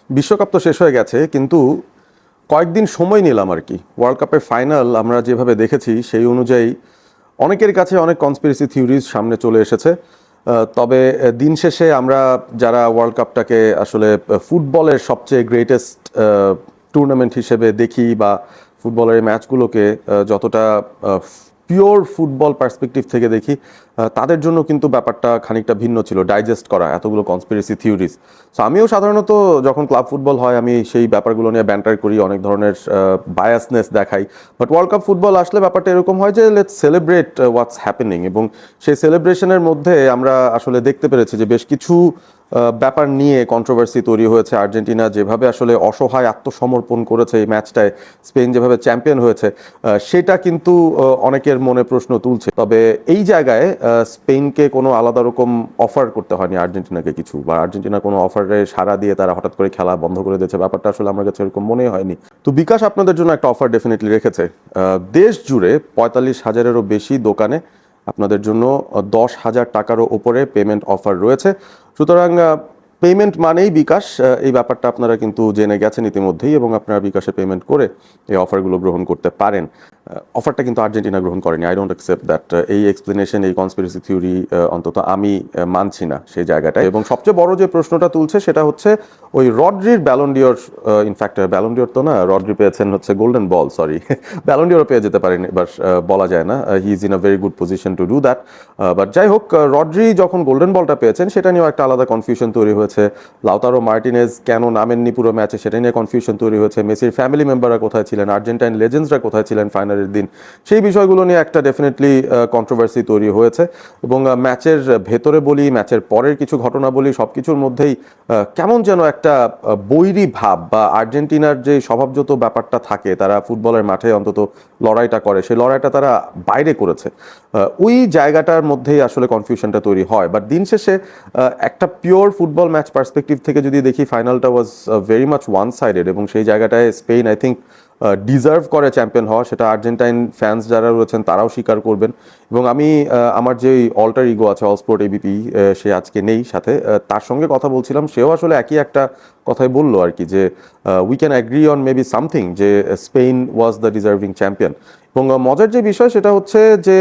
বিশ্বকাপ তো শেষ হয়ে গেছে, কিন্তু কয়েকদিন সময় নিলাম আর কি। ওয়ার্ল্ড কাপের ফাইনাল আমরা যেভাবে দেখেছি সেই অনুযায়ী অনেকের কাছে অনেক কনস্পিরেসি থিওরিজ সামনে চলে এসেছে। তবে দিন শেষে আমরা যারা ওয়ার্ল্ড কাপটাকে আসলে ফুটবলের সবচেয়ে গ্রেটেস্ট টুর্নামেন্ট হিসেবে দেখি, বা ফুটবলের ম্যাচগুলোকে যতটা পিওর ফুটবল পার্সপেক্টিভ থেকে দেখি, তাদের জন্য কিন্তু ব্যাপারটা খানিকটা ভিন্ন ছিল ডাইজেস্ট করা এতগুলো কনস্পিরেসি থিওরিজ। সো আমিও সাধারণত যখন ক্লাব ফুটবল হয় আমি সেই ব্যাপারগুলো নিয়ে ব্যান্টার করি, অনেক ধরনের বায়াসনেস দেখাই। বাট ওয়ার্ল্ড কাপ ফুটবল আসলে ব্যাপারটা এরকম হয় যে লেটস সেলিব্রেট হোয়াটস হ্যাপেনিং, এবং সেই সেলিব্রেশনের মধ্যে আমরা আসলে দেখতে পেরেছি যে বেশ কিছু ব্যাপার নিয়ে কন্ট্রোভার্সি তৈরি হয়েছে। আর্জেন্টিনা যেভাবে আসলে অসহায় আত্মসমর্পণ করেছে এই ম্যাচটায়, স্পেন যেভাবে চ্যাম্পিয়ন হয়েছে, সেটা কিন্তু অনেকের মনে প্রশ্ন তুলছে। তবে এই জায়গায় স্পেনকে কোনো আলাদা রকম অফার করতে হয়নি আর্জেন্টিনাকে কিছু, বা আর্জেন্টিনা কোনো অফারে সাড়া দিয়ে তারা হঠাৎ করে খেলা বন্ধ করে দিয়েছে, ব্যাপারটা আসলে আমার কাছে এরকম মনে হয়নি। তো বিকাশ আপনাদের জন্য একটা অফার ডেফিনেটলি রেখেছে। দেশ জুড়ে 45,000-এরও বেশি দোকানে আপনাদের জন্য 10,000 টাকারও ওপরে পেমেন্ট অফার রয়েছে। সুতরাং পেমেন্ট মানেই বিকাশ, এই ব্যাপারটা আপনারা কিন্তু জেনে গেছেন ইতিমধ্যেই, এবং আপনারা বিকাশে পেমেন্ট করে এই অফারগুলো গ্রহণ করতে পারেন। অফারটা কিন্তু আর্জেন্টিনা গ্রহণ করেনি, আই ডোন্ট অ্যাকসেপ্ট দ্যাট। এই এক্সপ্লেনেশন, এই কনস্পিরেসি থিওরি অন্তত আমি মানছি না সেই জায়গাটায়। এবং সবচেয়ে বড় যে প্রশ্নটা তুলছে সেটা হচ্ছে ওই রড্রির ব্যালন্ডিওর, ইনফ্যাক্ট ব্যালন্ডিওর তো না, রড্রি পেয়েছেন হচ্ছে গোল্ডেন বল, সরি ব্যালন্ডিওরও পেয়ে যেতে পারেন, এবার বলা যায় না, he is in a very good position to do that. But যাই হোক, রড্রি যখন গোল্ডেন বলটা পেয়েছেন সেটা নিয়েও একটা আলাদা কনফিউশন তৈরি হয়েছে। লাউতারো মার্টিনেজ কেন নামেননি পুরো ম্যাচে, সেটা নিয়ে কনফিউশন তৈরি হয়েছে। মেসির ফ্যামিলি মেম্বাররা কোথায় ছিলেন, আর্জেন্টাইন লেজেন্ডসরা কোথায় ছিলেন ফাইনালের দিন, সেই বিষয়গুলো নিয়ে একটা ডেফিনেটলি কন্ট্রোভার্সি তৈরি হয়েছে। এবং ম্যাচের ভেতরে বলি, ম্যাচের পরের কিছু ঘটনা বলি, সব কিছুর মধ্যেই কেমন যেন একটা বৈরী ভাব, বা আর্জেন্টিনার যে স্বভাবজত ব্যাপারটা থাকে, তারা ফুটবলের মাঠে অন্তত লড়াইটা করে, সেই লড়াইটা তারা বাইরে করেছে, ওই জায়গাটার মধ্যেই আসলে কনফিউশনটা তৈরি হয়। বাট দিন শেষে একটা পিওর ফুটবল ম্যাচ পার্সপেক্টিভ থেকে যদি দেখি, ফাইনালটা was very much one sided, এবং সেই জায়গাটায় স্পেন আই থিঙ্ক ডিজার্ভ করে চ্যাম্পিয়ন হওয়া, সেটা আর্জেন্টাইন ফ্যান্স যারা রয়েছেন তারাও স্বীকার করবেন। এবং আমি আমার যে অল্টার ইগো আছে, অল স্পোর্ট এবিপি, সে আজকে নেই সাথে, তার সঙ্গে কথা বলছিলাম, সেও আসলে একই একটা কথাই বললো আর কি, যে we can agree on maybe something, যে Spain was the deserving champion. এবং মজার যে বিষয় সেটা হচ্ছে যে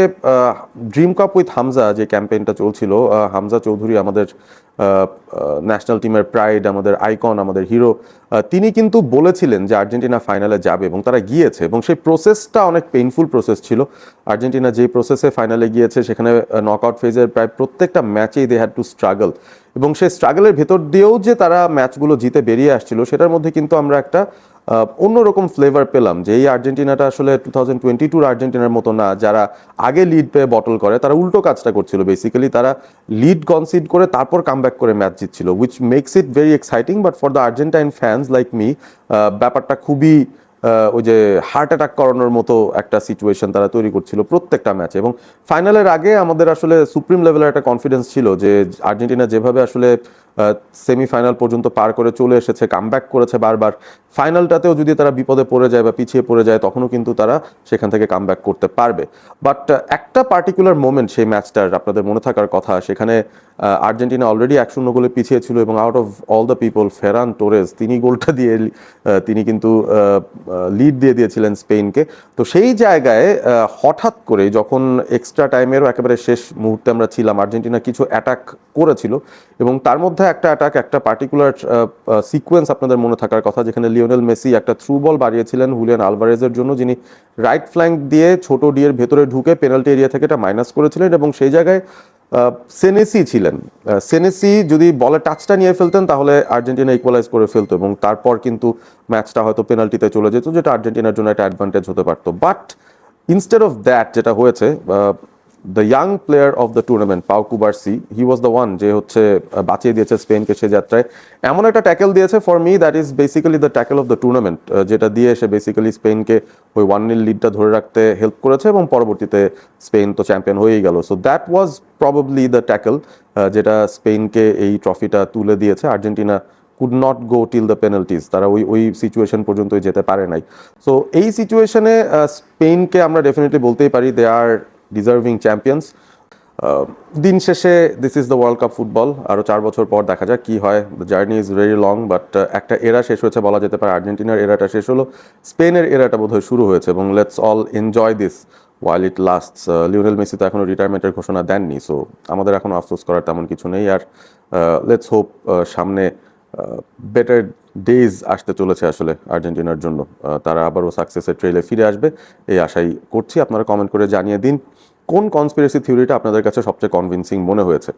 ড্রিম কাপ উইথ হামজা যে ক্যাম্পেইনটা চলছিল, হামজা চৌধুরী আমাদের ন্যাশনাল টিমের প্রাইড, আমাদের আইকন, আমাদের হিরো, তিনি কিন্তু বলেছিলেন যে আর্জেন্টিনা ফাইনালে যাবে, এবং তারা গিয়েছে। এবং সেই প্রসেসটা অনেক পেইনফুল প্রসেস ছিল। আর্জেন্টিনা যে প্রসেসে ফাইনালে গিয়েছে, সেখানে নকআউট ফেজের প্রায় প্রত্যেকটা ম্যাচেই দে হ্যাড টু স্ট্রাগল, এবং সেই স্ট্রাগলের ভেতর দিয়েও যে তারা ম্যাচগুলো জিতে বেরিয়ে আসছিল, সেটার মধ্যে কিন্তু আমরা একটা অন্যরকম ফ্লেভার পেলাম, যে এই আর্জেন্টিনাটা আসলে 2022 আর্জেন্টিনার মতো না, যারা আগে লিড পেয়ে বটল করে, তারা উল্টো কাজটা করছিল। বেসিক্যালি তারা লিড কনসিড করে তারপর কামব্যাক করে ম্যাচ জিতছিল, which makes it very exciting. But for the Argentine fans like me, ব্যাপারটা খুবই ওই যে হার্ট অ্যাটাক করানোর মতো একটা সিচুয়েশন তারা তৈরি করছিল প্রত্যেকটা ম্যাচে। এবং ফাইনালের আগে আমাদের আসলে সুপ্রিম লেভেলের একটা কনফিডেন্স ছিল যে আর্জেন্টিনা যেভাবে আসলে সেমিফাইনাল পর্যন্ত পার করে চলে এসেছে, কামব্যাক করেছে বারবার, ফাইনালটাতেও যদি তারা বিপদে পড়ে যায় বা পিছিয়ে পড়ে যায়, তখনও কিন্তু তারা সেখান থেকে কামব্যাক করতে পারবে। বাট একটা পার্টিকুলার মোমেন্ট সেই ম্যাচটার আপনাদের মনে থাকার কথা, সেখানে আর্জেন্টিনা অলরেডি 1-0 গোলে পিছিয়ে ছিল, এবং out of all the people Ferran Torres, তিনি গোলটা দিয়ে তিনি কিন্তু লিড দিয়ে দিয়েছিলেন স্পেনকে। তো সেই জায়গায় হঠাৎ করে যখন এক্সট্রা টাইমেরও একেবারে শেষ মুহূর্তে আমরা ছিলাম, আর্জেন্টিনা কিছু অ্যাটাক করেছিল, এবং তার মধ্যে একটা অ্যাটাক, একটা পার্টিকুলার সিকোয়েন্স আপনাদের মনে থাকার কথা, যেখানে লিওনেল মেসি একটা থ্রু বল বাড়িয়েছিলেন হুলিয়ান আলভারেজের জন্য, যিনি রাইট ফ্ল্যাঙ্ক দিয়ে ছোট ডিয়ের ভেতরে ঢুকে পেনাল্টি এরিয়া থেকে এটা মাইনাস করেছিলেন। এবং সেই জায়গায় সেনেসি ছিলেন, সেনেসি যদি বলে টাচটা নিয়ে ফেলতেন তাহলে আর্জেন্টিনা ইকুয়ালাইজ করে ফেলতো, এবং তারপর কিন্তু ম্যাচটা হয়তো পেনাল্টিতে চলে যেত, যেটা আর্জেন্টিনার জন্য একটা অ্যাডভান্টেজ হতে পারতো। বাট ইনস্টেড অফ দ্যাট যেটা হয়েছে, the young player of the tournament Pau Cubarsi, he was the one যে হচ্ছে বাঁচিয়ে দিয়েছে স্পেনকে সে যাত্রায়। এমন একটা ট্যাকেল দিয়েছে, for me that is basically the tackle of the tournament, যেটা দিয়ে সে বেসিক্যালি স্পেনকে ওই 1-0 লিডটা ধরে রাখতে হেল্প করেছে, এবং পরবর্তীতে স্পেন তো চ্যাম্পিয়ন হয়েই গেল। So that was probably the tackle যেটা স্পেনকে এই ট্রফিটা তুলে দিয়েছে। Argentina could not go till the penalties, তারা ওই সিচুয়েশন পর্যন্তই যেতে পারে নাই। সো এই সিচুয়েশনে স্পেনকে আমরা ডেফিনেটলি বলতেই পারি দে আর ডিজার্ভিং চ্যাম্পিয়ন্স। দিন শেষে this is the world cup football, আরও 4 বছর পর দেখা যাক কি হয়। The journey is very long, but একটা এরা শেষ হয়েছে বলা যেতে পারে। আর্জেন্টিনার এরাটা শেষ হলো, স্পেনের এরাটা বোধহয় শুরু হয়েছে, এবং let's all enjoy this while it lasts. Lionel Messi তো এখনও রিটায়ারমেন্টের ঘোষণা দেননি, সো আমাদের এখনও আফসোস করার তেমন কিছু নেই। আর লেটস হোপ সামনে বেটার ডেজ আসতে চলেছে আসলে আর্জেন্টিনার জন্য। তারা আবারও সাকসেসের ট্রেলে ফিরে আসবে এই আশাই করছি। আপনারা কমেন্ট করে জানিয়ে দিন কোন কনস্পিরেসি থিওরিটা আপনাদের কাছে সবচেয়ে কনভিন্সিং মনে হয়েছে।